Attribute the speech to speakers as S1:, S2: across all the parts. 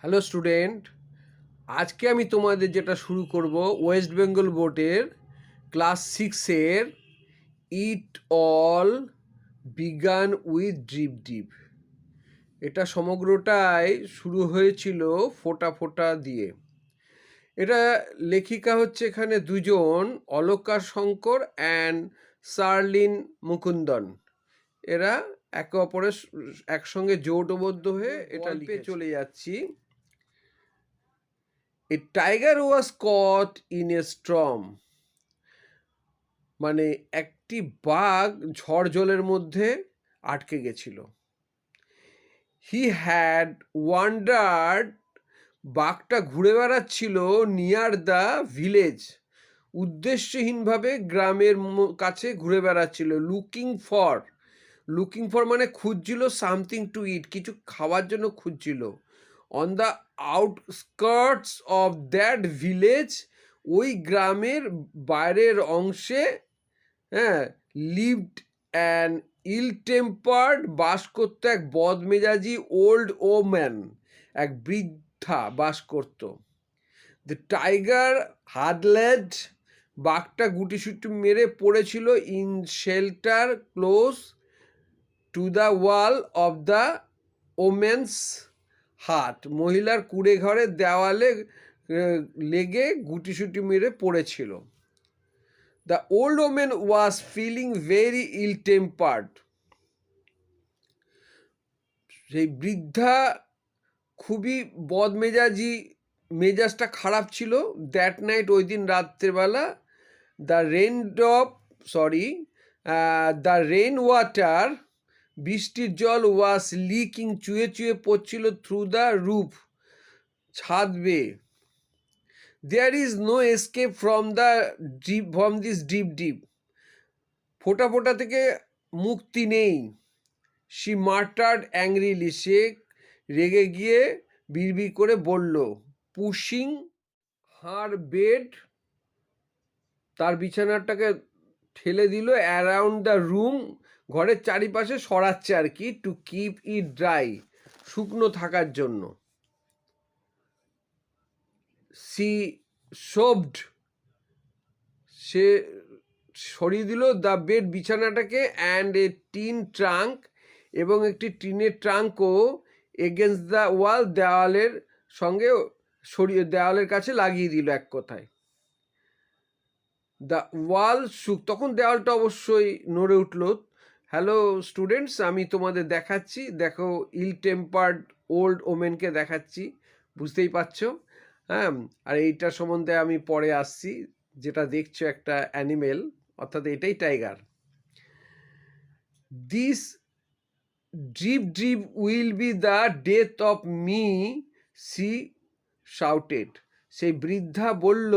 S1: Hello student, আজকে আমি তোমাদের যেটা শুরু করব ওয়েস্ট বেঙ্গল বোর্ডের ক্লাস সিক্সের it all began with drip drip. এটা সমগ্রটাই শুরু হয়েছিল ফোঁটা ফোঁটা দিয়ে। এটা লেখিকা হচ্ছে এখানে দুজন, অলকা শঙ্কর অ্যান্ড শার্লিন মুকুন্দন। এরা একে অপরের একসঙ্গে জোটবদ্ধ হয়ে এটা লিখে চলে যাচ্ছি। A tiger was caught in a storm, মানে একটি বাঘ ঝড় জলের মধ্যে আটকে গেছিল। হি হ্যাড ওয়ান্ডার্ড, বাঘটা ঘুরে বেড়াচ্ছিল নিয়ার দ্য ভিলেজ, উদ্দেশ্যহীনভাবে গ্রামের কাছে ঘুরে বেড়াচ্ছিল। লুকিং ফর মানে খুঁজছিল, সামথিং টু ইট, কিছু খাওয়ার জন্য খুঁজছিল। On the outskirts of that village, ওই গ্রামের বাইরের অংশে লিভড অ্যান ইল টেম্পার্ড, বাস করত এক বদমেজাজি ওল্ড ওম্যান, এক বৃদ্ধা বাস করত। দ্য টাইগার হাডলেড, বাঘটা গুটিসুটি মেরে পড়েছিল। In shelter close to the wall of the woman's hut, মহিলার কুড়ে ঘরের দেওয়ালে লেগে গুটিসুটি মেরে পড়েছিল। The old woman was feeling very ill tempered, সেই বৃদ্ধা খুবই বদমেজাজি, মেজাজটা খারাপ ছিল। দ্যাট নাইট, ওই দিন রাত্রেবেলা, দ্য রেন ওয়াটার, বৃষ্টির জল, ওয়াজ লিকিং, চুয়ে চুয়ে পড়ছিল, থ্রু দ্য রুফ, ছাদ বেয়ে। There is no escape from this drip drip, ফোঁটা ফোঁটা থেকে মুক্তি নেই। শি মার্টার্ড অ্যাংরিলি, সে রেগে গিয়ে বিড়বিড় করে বলল। পুশিং হার বেড, তার বিছানাটাকে ঠেলে দিল। অ্যারাউন্ড দ্য রুম, ঘরের চারিপাশে সরাচ্ছে আর কি। টু কিপ ইট ড্রাই, শুকনো থাকার জন্য। সি শোভড, সে সরিয়ে দিল দ্য বেড, বিছানাটাকে, অ্যান্ড এ টিন ট্রাঙ্ক, এবং একটি টিনের ট্রাঙ্কও, এগেনস্ট দ্য ওয়াল, দেওয়ালের সঙ্গে সরিয়ে, দেওয়ালের কাছে লাগিয়ে দিল এক কথায়। দ্য ওয়াল শুক, তখন দেওয়ালটা অবশ্যই নড়ে উঠল। হ্যালো স্টুডেন্টস, আমি তোমাদের দেখাচ্ছি, দেখো ইল টেম্পার্ড ওল্ড ওমেনকে দেখাচ্ছি, বুঝতেই পারছো। হ্যাঁ, আর এইটার সম্বন্ধে আমি পরে আসছি। যেটা দেখছো একটা অ্যানিমেল, অর্থাৎ এটাই tiger. This drip drip will be the death of me, she shouted, সেই বৃদ্ধা বলল,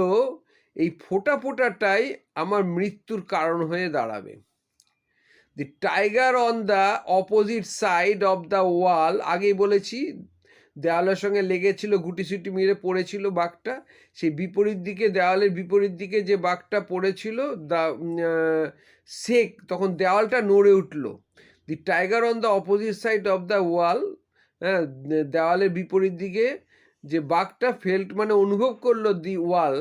S1: এই ফোঁটা ফোঁটাটাই আমার মৃত্যুর কারণ হয়ে দাঁড়াবে। The tiger on the opposite side of the wall, আগেই বলেছি দেওয়ালের সঙ্গে লেগেছিল, গুটিসুটি মেরে পড়েছিল বাঘটা। সেই বিপরীত দিকে, দেওয়ালের বিপরীত দিকে যে বাঘটা পড়েছিল, দ্য শেক, তখন দেওয়ালটা নড়ে উঠল। The tiger on the opposite side of the wall, হ্যাঁ, দেওয়ালের বিপরীত দিকে যে বাঘটা ফেল্ট মানে অনুভব করলো, দি ওয়াল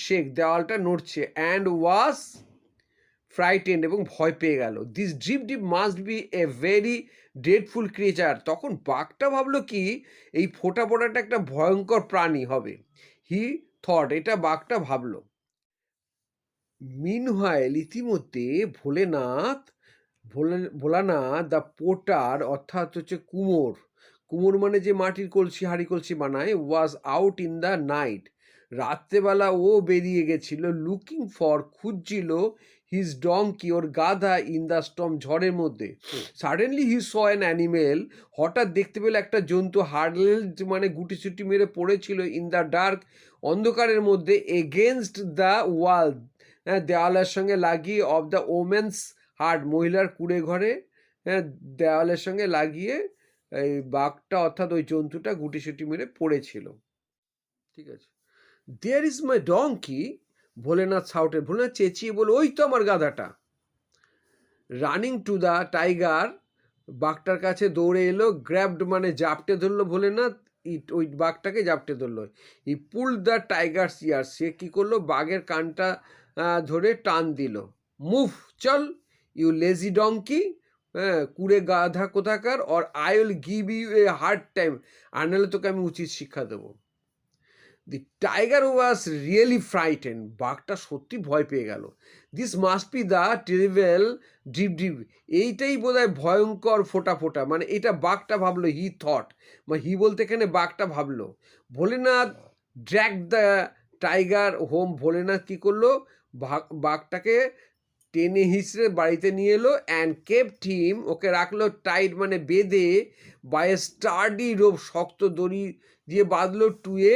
S1: শেক, দেওয়ালটা নড়ছে। অ্যান্ড ওয়াজ ফ্রাইটেন্ড, এবং ভয় পেয়ে গেল। This drip deep must B a very dreadful creature, তখন বাঘটা ভাবলো কি, এই ফোঁটা ফোঁটাটা একটা ভয়ঙ্কর প্রাণী হবে। হি থট, এটা বাঘটা ভাবলো। মিনহাইল, ইতিমধ্যে ভোলানাথ দ্য পোটার, অর্থাৎ হচ্ছে কুমোর মানে যে মাটির কলসি, হাঁড়ি কলসি বানায়, was out in the night, রাত্রেবেলা ও বেরিয়ে গেছিল। লুকিং ফর, খুঁজছিল, হিজ ডঙ্কি, ওর গাধা, ইন দ্য স্টর্ম, ঝড়ের মধ্যে। Suddenly he saw an animal, হঠাৎ দেখতে পেল একটা জন্তু, হার্ডলেড মানে গুটিসুটি মেরে পড়েছিল, ইন দ্য ডার্ক, অন্ধকারের মধ্যে, এগেনস্ট দ্য ওয়াল, দেওয়ালের সঙ্গে লাগিয়ে, অফ দ্য ওমেন্স হার্ট, মহিলার কুড়ে ঘরে, দেওয়ালের সঙ্গে লাগিয়ে এই বাঘটা, অর্থাৎ ওই জন্তুটা গুটিসুটি মেরে পড়েছিল। ঠিক আছে। There is my donkey, Bholenath shouted, Bholenath চেঁচিয়ে বলে, ওই তো আমার গাধাটা। রানিং টু দ্য টাইগার, বাঘটার কাছে দৌড়ে এলো, গ্র্যাবড মানে জাপটে ধরলো ভোলেনাথ, ওই বাঘটাকে জাপটে ধরলো। ই পুল দ্য টাইগার্স ইয়ার, সে কী করলো, বাঘের কানটা ধরে টান দিল। মুভ, চল, ইউ লেজি ডঙ্কি, হ্যাঁ, কুড়ে গাধা কোথাকার, or I will give you a hard time, আর নাহলে তোকে আমি উচিত শিক্ষা দেবো। The tiger was really frighten, বাঘটা সত্যি ভয় পেয়ে গেল। This must be the terrible drip drip, এইটাই বোধ হয় ভয়ঙ্কর ফোটা ফোটা, মানে এটা বাঘটা ভাবলো, হি থট, মানে হি বলতে এখানে বাঘটা ভাবলো। Bholenath drag the tiger home, Bholenath কী করলো, বাঘটাকে টেনে হিঁচড়ে বাড়িতে নিয়ে এলো, অ্যান্ড কেপ্ট হিম, ওকে রাখলো টাইট মানে বেঁধে, বাই এ স্টার্ডি রোপ, শক্ত দড়ি দিয়ে বাঁধলো, টুয়ে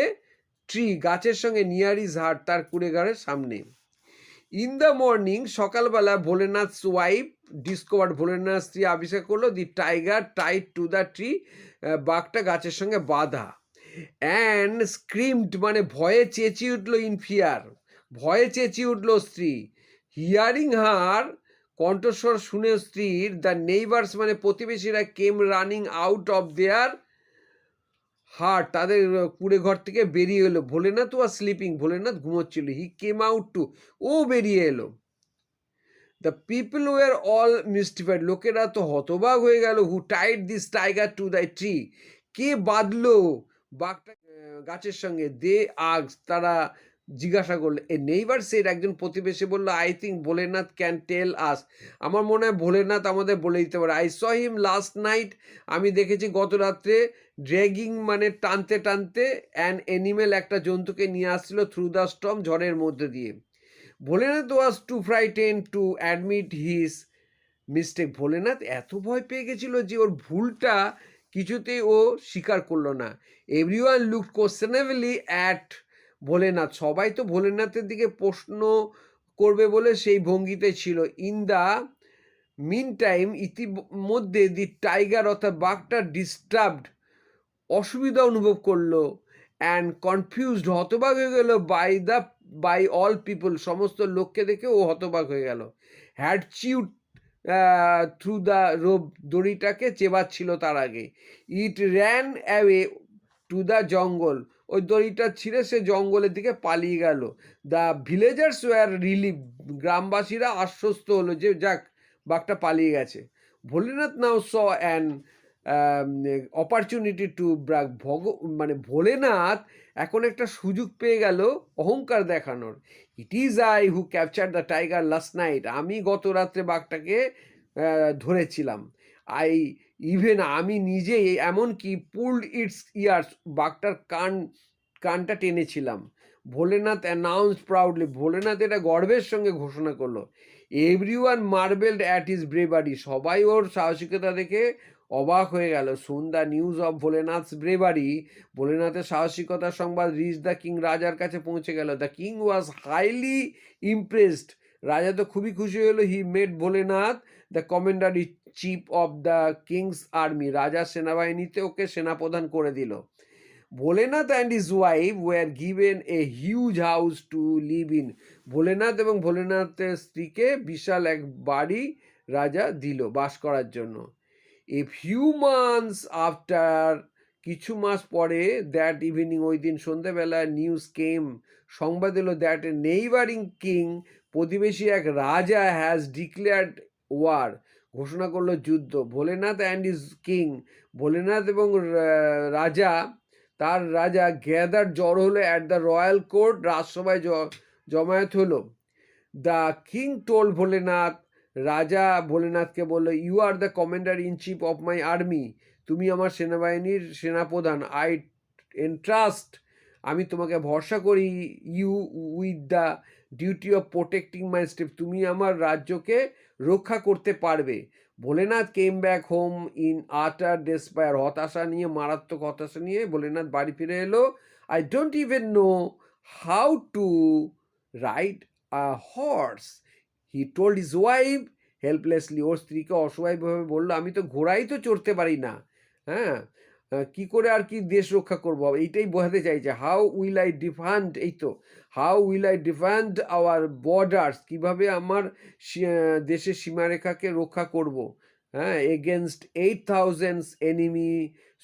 S1: ট্রি, গাছের সঙ্গে, নিয়ার ইজ হার্ট, তার কুড়েঘরের সামনে। ইন দ্য মর্নিং, সকালবেলা, ভোলেনাথ ওয়াইফ ডিসকভার্ড, ভোলেনাথ স্ত্রী আবিষ্কার করলো, the tiger tied to the tree, বাঘটা গাছের সঙ্গে বাঁধা। অ্যান্ড স্ক্রিমড মানে ভয়ে চেঁচিয়ে উঠলো, ইন ফিয়ার, ভয়ে চেঁচিয়ে উঠলো স্ত্রী। হিয়ারিং হার, কণ্ঠস্বর শুনে স্ত্রীর, দ্য নেইবার্স মানে প্রতিবেশীরা, came running out of their hut, তাদের কুড়ে ঘর থেকে বেরিয়ে এলো। ভোলেনাথ ওয়াজ স্লিপিং, ভোলেনাথ ঘুমোচ্ছিল। হি কেম আউট টু, ও বেরিয়ে এলো। The people were all mystified, লোকেরা তো হতবাক হয়ে গেল। Who tied this tiger to the tree, কে বাঁধলো বাঘটা গাছের সঙ্গে? দে আস্ক, তারা জিজ্ঞাসা করলো। এ নেইবার সেড, একজন প্রতিবেশী বললো, I think Bholenath can tell us, আমার মনে হয় ভোলেনাথ আমাদের বলে দিতে পারে। I saw him last night, আমি দেখেছি গত রাত্রে, ড্র্যাগিং মানে টানতে টানতে, অ্যান অ্যানিমেল, একটা জন্তুকে নিয়ে আসছিল, থ্রু দ্য স্টর্ম, ঝড়ের মধ্যে দিয়ে। Bholenath was too frighten to admit his mistake, Bholenath এত ভয় পেয়ে গেছিল যে ওর ভুলটা কিছুতেই ও স্বীকার করলো না। এভরিওয়ান লুক কোশ্চেনেবলি অ্যাট ভোলেনাথ, সবাই তো ভোলেনাথের দিকে প্রশ্ন করবে বলে সেই ভঙ্গিতে ছিল। ইন দ্য মিন টাইম, ইতিমধ্যে দি টাইগার অর্থাৎ বাঘটা ডিস্টার্বড, অসুবিধা অনুভব করলো, অ্যান্ড কনফিউজড, হতবাক হয়ে গেল, বাই অল পিপল, সমস্ত লোককে দেখে ও হতবাক হয়ে গেল। Had chewed through the rope, দড়িটাকে চেবাচ্ছিল তার আগে। It ran away to the jungle, ওই দড়িটা ছিঁড়ে সে জঙ্গলের দিকে পালিয়ে গেল। দ্য ভিলেজার্স ওয়ার রিলিভ, গ্রামবাসীরা আশ্বস্ত হলো যে যাক, বাঘটা পালিয়ে গেছে। Bholenath now saw an opportunity to brag, মানে ভোলেনাথ এখন একটা সুযোগ পেয়ে গেল অহংকার দেখানোর। It is I who capture the tiger last night, আমি গত রাত্রে বাঘটাকে ধরেছিলাম। আই ইভেন, আমি নিজেই, এমনকি পুলড ইটস ইয়ার্স, বাঘটার কানটা টেনেছিলাম। ভোলেনাথ অ্যানাউন্স প্রাউডলি, ভোলেনাথ এটা গর্বের সঙ্গে ঘোষণা করলো। Everyone marvelled at his bravery, সবাই ওর সাহসিকতা দেখে অবাক হয়ে গেল। Soon the news of Bholenath's bravery, ভোলেনাথের সাহসিকতার সংবাদ রিচ দ্য কিং, রাজার কাছে পৌঁছে গেল। The king was highly impressed, রাজা তো খুবই খুশি হলো। He made Bholenath the commander in chief of the king's army, রাজার সেনাবাহিনীতে ওকে সেনাপ্রধান করে দিল। Bholenath and his wife were given a huge house to live in, Bholenath এবং ভোলেনাথের স্ত্রীকে বিশাল এক বাড়ি রাজা দিল বাস করার জন্য। এ ফিউ মান্থস আফটার, কিছু মাস পরে, দ্যাট ইভিনিং, ওই দিন সন্ধ্যেবেলা, নিউজ কেম, সংবাদ এলো, দ্যাট এ নেইবারিং কিং, প্রতিবেশী এক রাজা, হ্যাজ ডিক্লেয়ার্ড ওয়ার, ঘোষণা করলো যুদ্ধ। Bholenath and is king, Bholenath এবং রাজা, তার রাজা, গ্যাদার, জড়ো হলো, অ্যাট দ্য রয়্যাল কোর্ট, রাজসভায় জমায়েত হলো। দ্য কিং টোল্ড ভোলেনাথ, রাজা ভোলেনাথকে বললো, you are the commander in chief of my army, তুমি আমার সেনাবাহিনীর সেনাপ্রধান। আই এন্ট্রাস্ট, আমি তোমাকে ভরসা করি, you with the duty of protecting my state, তুমি আমার রাজ্যকে রক্ষা করতে পারবে। Bholenath came back home in utter despair, হতাশা নিয়ে, মারাত্মক হতাশা নিয়ে ভোলেনাথ বাড়ি ফিরে এলো। I don't even know how to ride a horse, he told his wife helplessly, ওর স্ত্রীকে অসহায়ভাবে বললো, আমি তো ঘোড়াই তো চড়তে পারি না, হ্যাঁ, কি করে আর কি দেশ রক্ষা করবো, এইটাই বোঝাতে চাইছে। হাউ উইল আই ডিফেন্ড, এই তো, how will I defend our borders, কীভাবে আমার দেশের সীমারেখাকে রক্ষা করব, হ্যাঁ, এগেনস্ট 8,000 এনিমি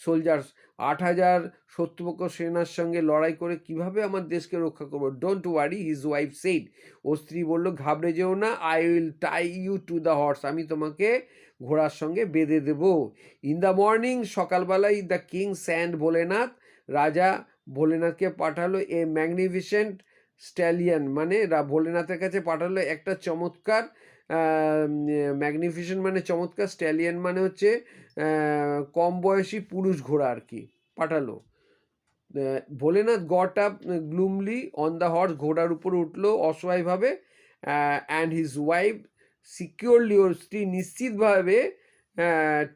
S1: সোলজার্স, 8,000 শত্রুপক্ষ সেনার সঙ্গে লড়াই করে কিভাবে আমার দেশকে রক্ষা করবো। Don't worry, his wife said, ও স্ত্রী বলল ঘাবড়ে যেও না, I will tie you to the horse, আমি তোমাকে ঘোড়ার সঙ্গে বেঁধে দেব। ইন দ্য মর্নিং, সকালবেলায় দ্য কিং স্যান্ড ভোলেনাথ, রাজা ভোলেনাথকে পাঠালো এ ম্যাগনিফিসেন্ট স্ট্যালিয়ন, মানে ভোলেনাথের কাছে পাঠালো একটা চমৎকার, ম্যাগনিফিসেন্ট মানে চমৎকার, স্ট্যালিয়ন মানে হচ্ছে কম বয়সী পুরুষ ঘোড়া আর কি, পাঠালো। Bholenath got up gloomily on the horse, ঘোড়ার উপর উঠলো অসহায়ভাবে, অ্যান্ড হিজ ওয়াইফ সিকিউরলি, ওর স্ত্রী নিশ্চিতভাবে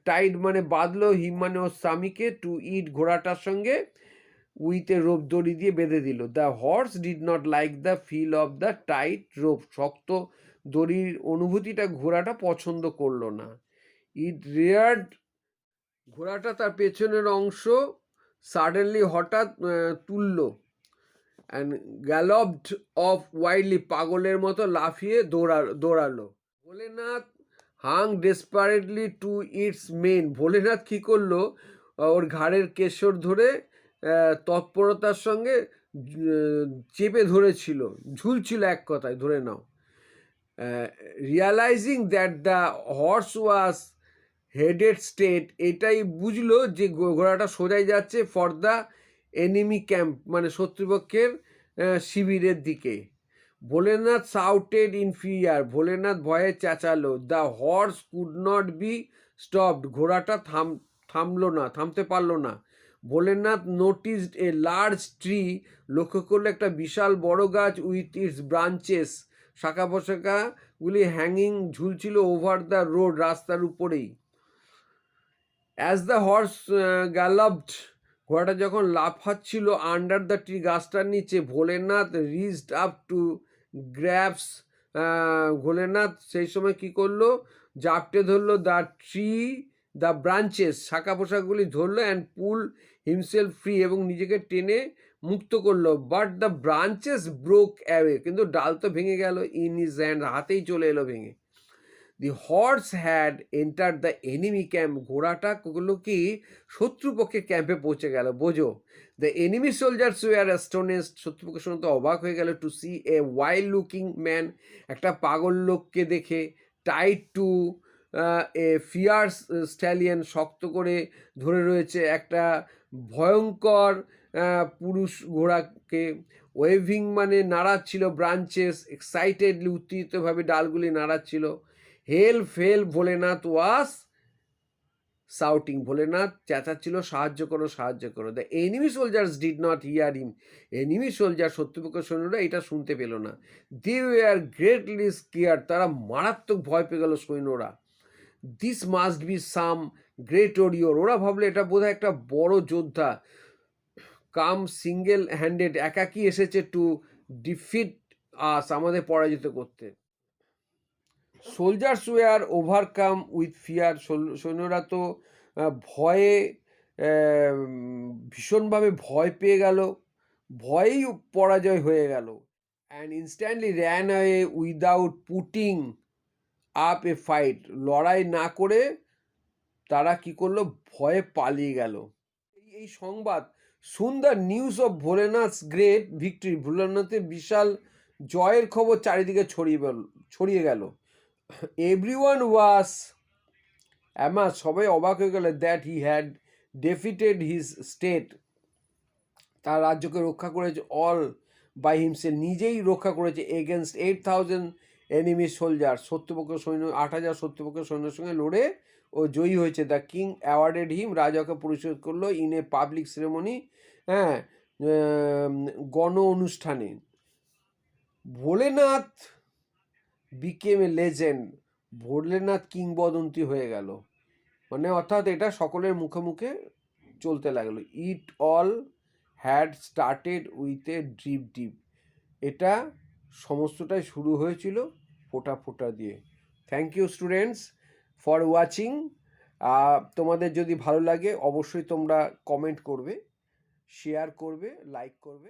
S1: টাইড মানে বাঁধলো, হিম মানে ওর স্বামীকে, টু ইট ঘোড়াটার সঙ্গে, উইথ এ রোপ দড়ি দিয়ে বেঁধে দিল। The horse did not like the feel of the tight rope, শক্ত দড়ির অনুভূতিটা ঘোড়াটা পছন্দ করলো না। ইট রিয়ার্ড, ঘোড়াটা তার পেছনের অংশ সাডেনলি হঠাৎ তুলল, অ্যান্ড গ্যালপড অফ ওয়াইল্ডলি, পাগলের মতো লাফিয়ে দৌড়ালো। Bholenath hung desperately to its mane, Bholenath কী করলো, ওর ঘাড়ের কেশর ধরে তৎপরতার সঙ্গে চেপে ধরেছিল, ঝুলছিল এক কথায়, ধরে নাও। Realising that the horse was headed state, এটাই বুঝলো যে ঘোড়াটা সোজাই যাচ্ছে ফর দ্য এনিমি ক্যাম্প, মানে শত্রুপক্ষের শিবিরের দিকে। Bholenath shouted in fear, Bholenath ভয়ে চেঁচালো। The horse could not be stopped, ঘোড়াটা থামলো না, থামতে পারলো না। Bholenath noticed a large tree, লক্ষ্য করলো একটা বিশাল বড় গাছ, উইথ ইটস ব্রাঞ্চেস, শাখা পোশাখাগুলি হ্যাঙ্গিং, ঝুলছিল, ওভার দ্য রোড, রাস্তার উপরেই। অ্যাজ দ্য হর্স গ্যালপড, ঘোড়াটা যখন লাফাচ্ছিল আন্ডার দ্য ট্রি, গাছটার নিচে, Bholenath reached up to grabs, Bholenath সেই সময় কি করলো, জাপটে ধরলো দ্য ট্রি, দ্য ব্রাঞ্চেস, শাখা পোশাকগুলি ধরলো, অ্যান্ড পুল হিমসেলফ ফ্রি, এবং নিজেকে টেনে মুক্ত করলো। But the branches broke away, কিন্তু ডাল তো ভেঙে গেল, ইন হিজ হ্যান্ড, হাতেই চলে এলো ভেঙে। The horse had enter the enemy camp, ঘোড়াটা করলো কি শত্রুপক্ষের ক্যাম্পে পৌঁছে গেল, বোঝো। The enemy soldiers were astonished, শত্রুপক্ষের সঙ্গে তো অবাক হয়ে গেল, to see a wild looking man, একটা পাগল লোককে দেখে, tied to a fierce stallion, শক্ত করে ধরে রয়েছে একটা ভয়ঙ্কর পুরুষ ঘোড়াকে, ওয়েভিং মানে নাড়াচ্ছিল, ব্রাঞ্চেস এক্সাইটেডলি, উত্তেজিতভাবে ডালগুলি নাড়াচ্ছিল। Help help, Bholenath was shouting, Bholenath চেঁচাচ্ছিল, সাহায্য করো, সাহায্য করো। The enemy soldiers did not hear him, enemy soldier, শত্রুপক্ষ সৈন্যরা এটা শুনতে পেল না। দে ওয়ার গ্রেটলি স্কেয়ার্ড, তারা মারাত্মক ভয় পেয়ে গেল সৈন্যরা। This must be some great warrior, ওরা ভাবলো এটা বোধহয় একটা বড় যোদ্ধা, কাম সিঙ্গেল হ্যান্ডেড, একাকি এসেছে, টু ডিফিট আস, আমাদের পরাজিত করতে। Soldiers were overcome with fear, সৈন্যরা তো ভয়ে ভীষণভাবে ভয় পেয়ে গেল, ভয়েই পরাজয় হয়ে গেল। And instantly ran away without putting up A fight, লড়াই না করে তারা কি করলো, ভয়ে পালিয়ে গেল। এই সংবাদ, soon the news of Bholenath's great victory, ভোলেনাথের বিশাল জয়ের খবর চারিদিকে ছড়িয়ে গেল। এভরিওয়ান ওয়াজ অ্যামাজ, সবাই অবাক হয়ে গেল, that he had defeated his state, তার রাজ্যকে রক্ষা করেছে, অল বাই হিমসেলফ, নিজেই রক্ষা করেছে, এগেনস্ট 8,000 এনিমি সোলজার, শত্রুপক্ষ সৈন্য 8,000 শত্রুপক্ষ সৈন্যের সঙ্গে লড়ে ও জয়ী হয়েছে। দ্য কিং অ্যাওয়ার্ডেড হিম, রাজাকে পুরস্কৃত করলো, ইন এ পাবলিক সেরেমনি, হ্যাঁ, গণ অনুষ্ঠানে। ভোলেনাথ বিকেম এ লেজেন্ড, ভোলেনাথ কিংবদন্তি হয়ে গেল, মানে অর্থাৎ এটা সকলের মুখে মুখে চলতে লাগলো। It all had started with a drip drip, এটা সমস্তটাই শুরু হয়েছিল ফোঁটা ফোঁটা দিয়ে। Thank you students for watching. তোমাদের যদি ভালো লাগে অবশ্যই তোমরা কমেন্ট করবে, শেয়ার করবে, লাইক করবে।